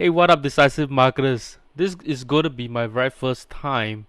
Hey, what up, decisive marketers? This is going to be my very first time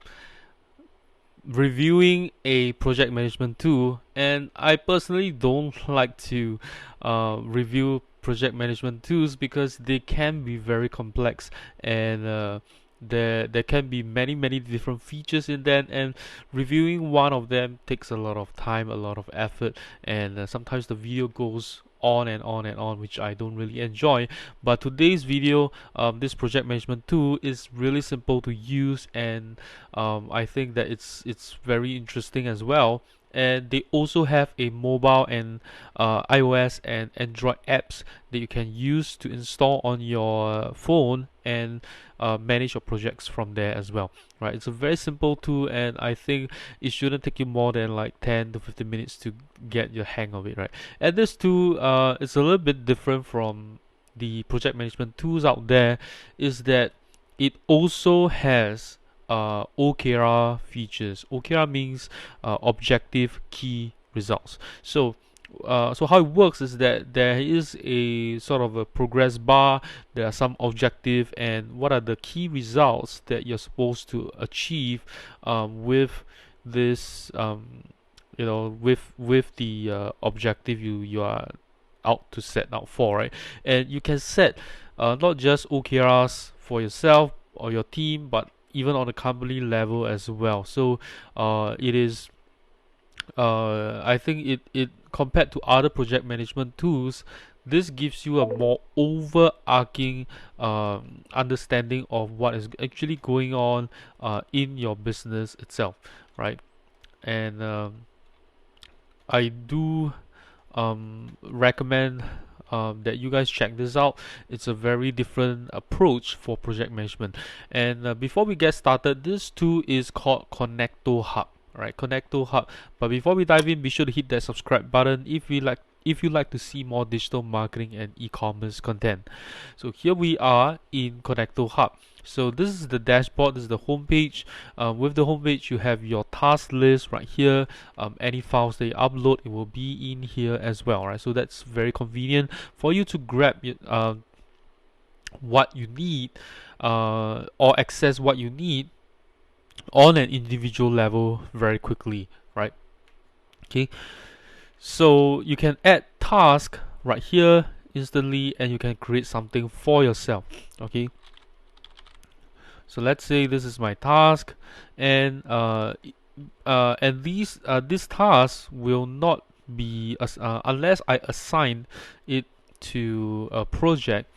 reviewing a project management tool, and I personally don't like to review project management tools because they can be very complex and there can be many different features in that, and reviewing one of them takes a lot of time, a lot of effort, and sometimes the video goes on and on and on, which I don't really enjoy. But today's video, this project management tool is really simple to use, and I think that it's very interesting as well. And they also have a mobile and iOS and Android apps that you can use to install on your phone and manage your projects from there as well. Right? It's a very simple tool, and I think it shouldn't take you more than like 10 to 15 minutes to get your hang of it. Right? And this tool is a little bit different from the project management tools out there. Is that it also has OKR features. OKR means objective key results. So how it works is that there is a sort of a progress bar. There are some objective, and what are the key results that you're supposed to achieve with this, with the objective you are out to set out for, right? And you can set not just OKRs for yourself or your team, but even on the company level as well. So it is I think it compared to other project management tools, this gives you a more overarching understanding of what is actually going on in your business itself, right? And I do recommend that you guys check this out. It's a very different approach for project management. And before we get started, this tool is called ConectoHub. Right, ConectoHub. But before we dive in, be sure to hit that subscribe button if you like to see more digital marketing and e-commerce content. So here we are in ConectoHub. So this is the dashboard. This is the homepage. With the homepage, you have your task list right here. Any files that you upload, it will be in here as well. Right, so that's very convenient for you to grab what you need or access what you need on an individual level very quickly, right? Okay, so you can add task right here instantly, and you can create something for yourself. Okay, so let's say this is my task, and these tasks will not be unless I assign it to a project.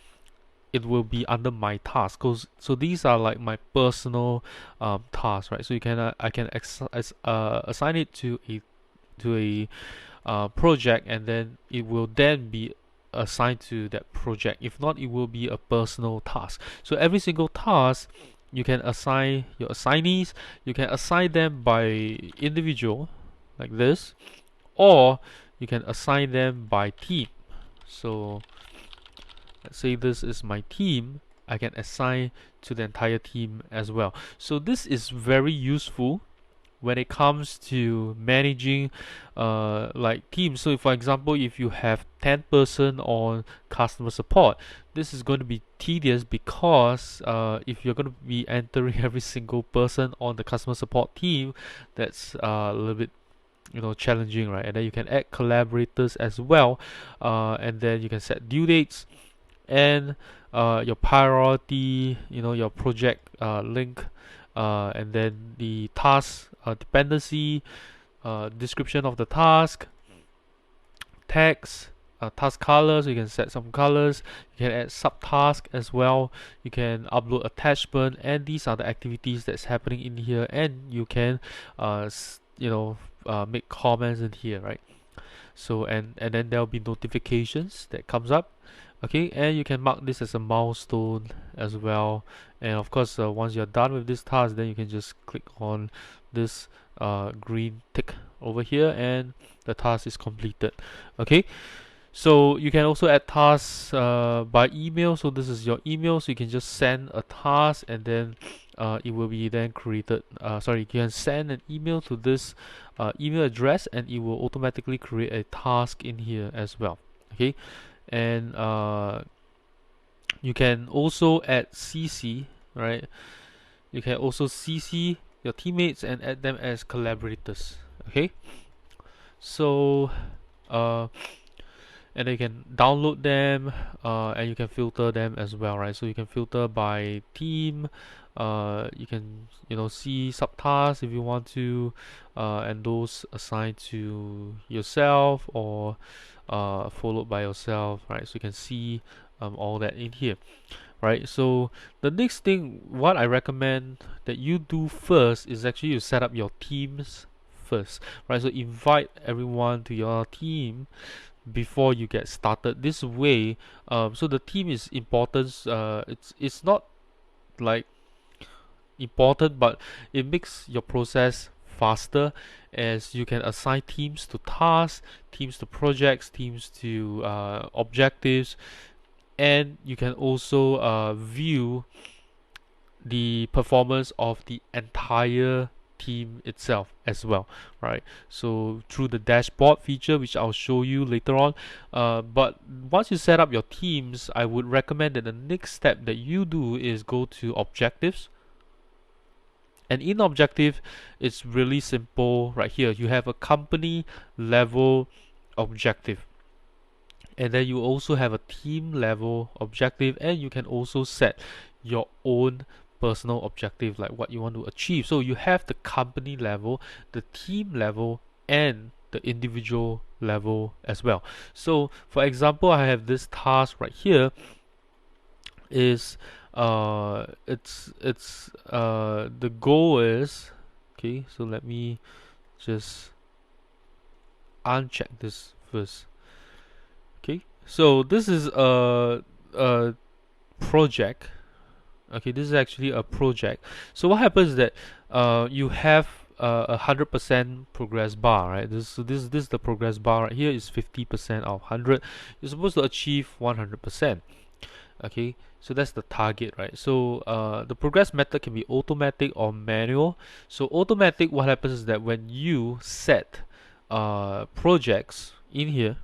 It will be under my task. So these are like my personal tasks, right? So you can I can assign it to a project, and then it will then be assigned to that project. If not, it will be a personal task. So every single task, you can assign your assignees. You can assign them by individual, like this, or you can assign them by team. So let's say this is my team. I can assign to the entire team as well. So this is very useful when it comes to managing like teams. So for example, if you have 10 person on customer support, this is going to be tedious because if you're going to be entering every single person on the customer support team, that's a little bit challenging, right? And then you can add collaborators as well, and then you can set due dates and your priority, your project link, and then the task dependency, description of the task, text, task colors. You can set some colors. You can add subtask as well. You can upload attachment, and these are the activities that's happening in here. And you can, make comments in here, right? So and then there'll be notifications that comes up. Okay, and you can mark this as a milestone as well. And of course, once you're done with this task, then you can just click on this green tick over here, and the task is completed. Okay, so you can also add tasks by email. So this is your email, so you can just send a task, and then it will be then created. You can send an email to this email address, and it will automatically create a task in here as well. Okay, and You can also add CC, right? You can also CC your teammates and add them as collaborators. Okay, so and you can download them, and you can filter them as well, right? So you can filter by team. You can see subtasks if you want to, and those assigned to yourself or followed by yourself, right? So you can see all that in here, right? So the next thing, what I recommend that you do first is actually you set up your teams first, right? So invite everyone to your team before you get started. This way, so the team is important. It's not like important, but it makes your process faster, as you can assign teams to tasks, teams to projects, teams to objectives, and you can also view the performance of the entire team itself as well, right? So through the dashboard feature, which I'll show you later on, but once you set up your teams, I would recommend that the next step that you do is go to objectives. And in objective, it's really simple. Right here you have a company level objective, and then you also have a team level objective, and you can also set your own personal objective, like what you want to achieve. So you have the company level, the team level, and the individual level as well. So for example, I have this task right here is the goal is, okay, so let me just uncheck this first. Okay, so this is a project. Okay, this is actually a project. So what happens is that you have 100% progress bar, right? This is the progress bar right here is 50% of 100. You're supposed to achieve 100%. Okay, so that's the target, right? So the progress method can be automatic or manual. So automatic, what happens is that when you set projects in here,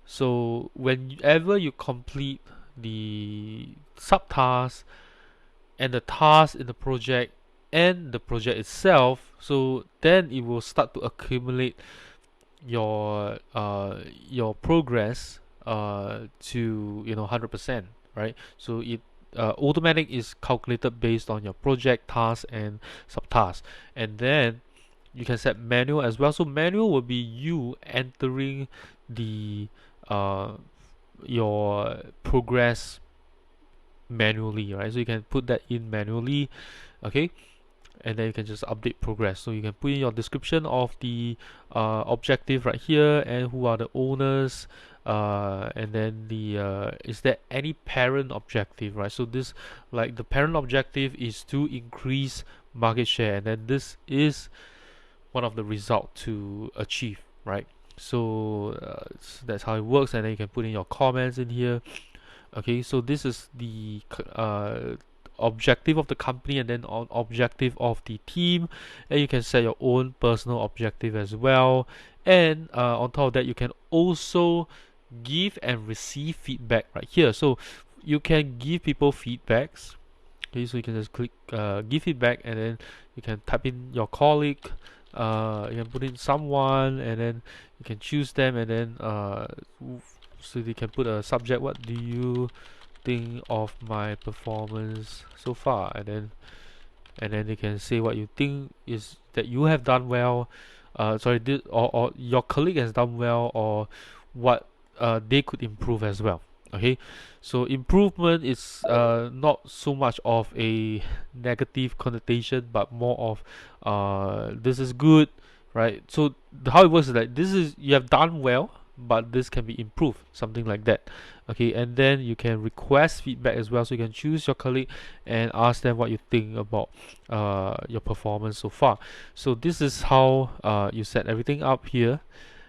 so whenever you complete the subtask and the task in the project and the project itself, so then it will start to accumulate your progress to 100%, right? So it automatic is calculated based on your project, task, and subtask, and then you can set manual as well. So manual will be you entering the your progress manually, right? So you can put that in manually, okay, and then you can just update progress. So you can put in your description of the objective right here, and who are the owners, and then the is there any parent objective, right? So this, like, the parent objective is to increase market share, and then this is one of the results to achieve, right? So that's how it works, and then you can put in your comments in here. Okay, so this is the objective of the company, and then on objective of the team, and you can set your own personal objective as well. And on top of that, you can also give and receive feedback right here. So you can give people feedbacks. Okay, so you can just click give feedback, and then you can type in your colleague, you can put in someone, and then you can choose them, and then so you can put a subject, what do you think of my performance so far, and then you can say what you think is that you have done well, or your colleague has done well, or what they could improve as well. Okay, so improvement is not so much of a negative connotation, but more of this is good, right? So how it works is that this is, you have done well, but this can be improved, something like that. Okay, and then you can request feedback as well. So you can choose your colleague and ask them what you think about your performance so far. So this is how you set everything up here.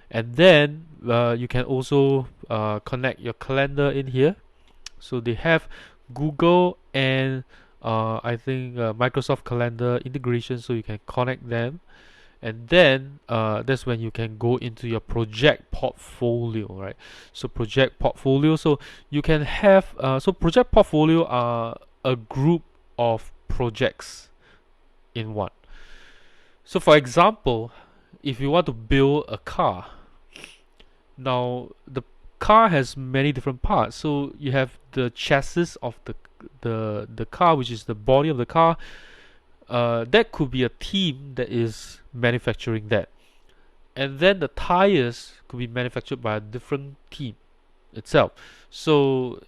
And then you can also connect your calendar in here. So they have Google and I think Microsoft Calendar integration, so you can connect them, and then that's when you can go into your project portfolio, right? So project portfolio, so you can have so project portfolio are a group of projects in one. So for example, if you want to build a car, now the car has many different parts. So you have the chassis of the car, which is the body of the car. That could be a team that is manufacturing that, and then the tires could be manufactured by a different team itself. So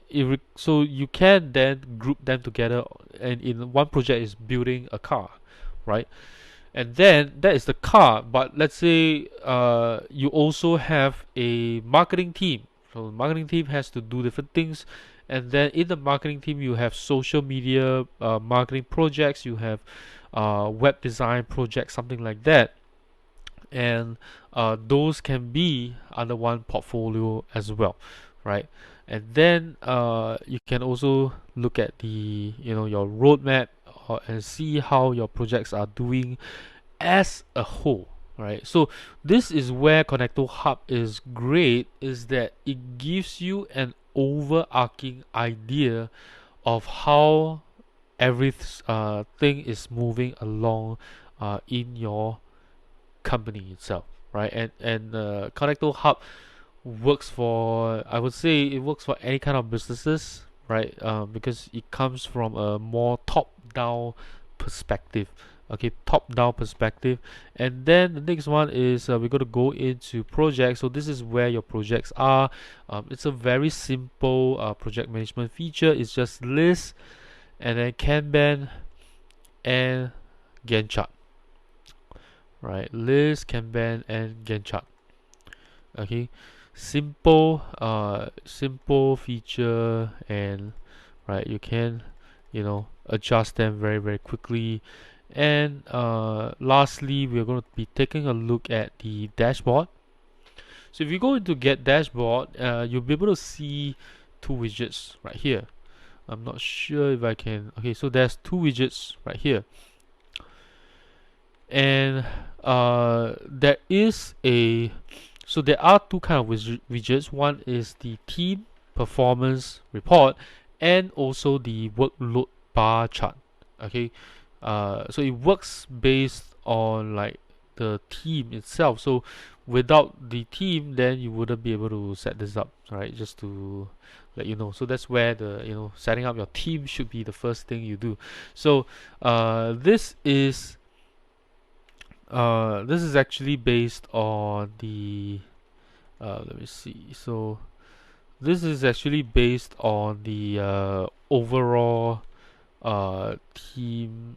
so you can then group them together, and in one project is building a car, right? And then that is the car. But let's say you also have a marketing team. So the marketing team has to do different things, and then in the marketing team you have social media marketing projects, you have web design projects, something like that, and those can be under one portfolio as well, right? And then you can also look at the your roadmap, and see how your projects are doing as a whole, right? So this is where ConectoHub is great, is that it gives you an overarching idea of how every thing is moving along in your company itself, right? And ConectoHub works for, I would say it works for any kind of businesses, right? Because it comes from a more top-down perspective. Okay, top-down perspective. And then the next one is we're going to go into projects. So this is where your projects are. It's a very simple project management feature. It's just list, and then Kanban and Gantt chart, right? List, Kanban, and Gantt chart. Okay, simple feature, and right, you can adjust them very very quickly. And lastly, we're going to be taking a look at the dashboard. So if you go into get dashboard, you'll be able to see two widgets right here. I'm not sure if I can. Okay, so there's two widgets right here, and there is a so there are two kind of widgets. One is the team performance report, and also the workload bar chart. Okay, so it works based on like the team itself. So without the team, then you wouldn't be able to set this up, right? Just to let you know. So that's where the setting up your team should be the first thing you do. So this is actually based on the let me see. So this is actually based on the overall team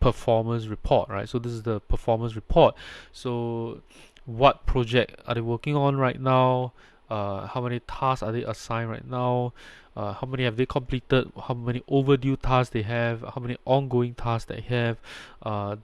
performance report, right? So this is the performance report. So what project are they working on right now? How many tasks are they assigned right now? How many have they completed? How many overdue tasks they have? How many ongoing tasks they have?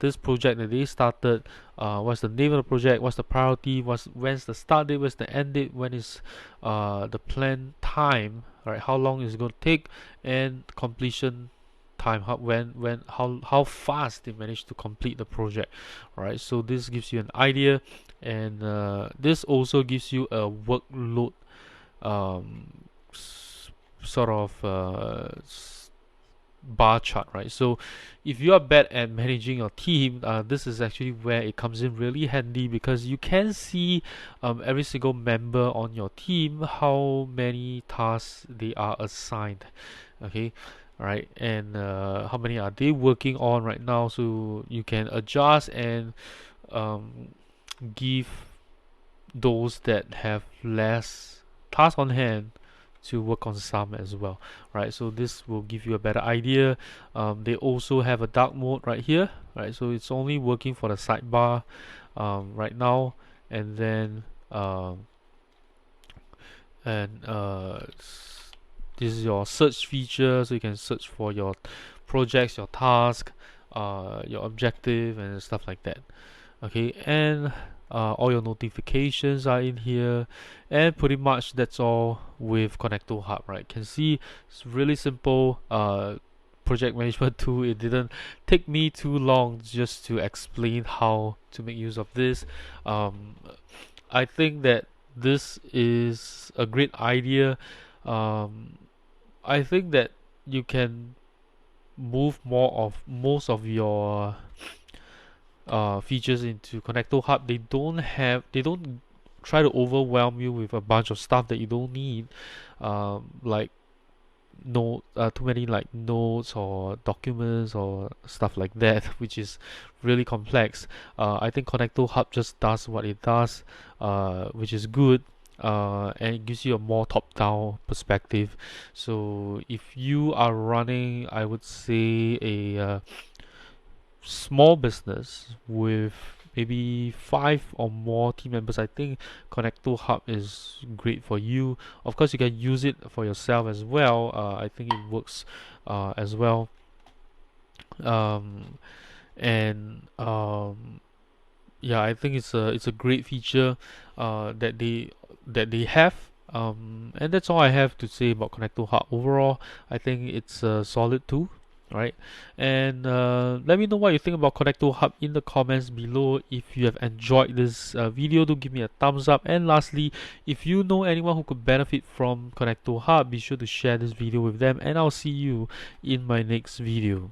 This project that they started, what's the name of the project? What's the priority? When's the start date? When's the end date? When is the planned time? Right? How long is it going to take? And completion time, how fast they managed to complete the project, right? So this gives you an idea, and this also gives you a workload sort of bar chart, right? So if you are bad at managing your team, this is actually where it comes in really handy, because you can see every single member on your team, how many tasks they are assigned. Okay, right? And how many are they working on right now, so you can adjust and give those that have less tasks on hand to work on some as well, right? So this will give you a better idea. They also have a dark mode right here, right? So it's only working for the sidebar right now, and then this is your search feature, so you can search for your projects, your task, your objective, and stuff like that. Okay, and all your notifications are in here, and pretty much that's all with ConectoHub, right? Can see it's really simple. project management tool. It didn't take me too long just to explain how to make use of this. I think that this is a great idea. I think that you can move most of your features into ConectoHub. They don't try to overwhelm you with a bunch of stuff that you don't need, like too many like notes or documents or stuff like that, which is really complex. I think ConectoHub just does what it does, which is good. And it gives you a more top-down perspective. So if you are running, I would say, a small business with maybe 5 or more team members, I think ConectoHub is great for you. Of course, you can use it for yourself as well. I think it works as well. Um, and Yeah, I think it's a great feature that they have. And that's all I have to say about ConectoHub. Overall, I think it's a solid tool, right? And let me know what you think about ConectoHub in the comments below. If you have enjoyed this video, do give me a thumbs up. And lastly, if you know anyone who could benefit from ConectoHub, be sure to share this video with them. And I'll see you in my next video.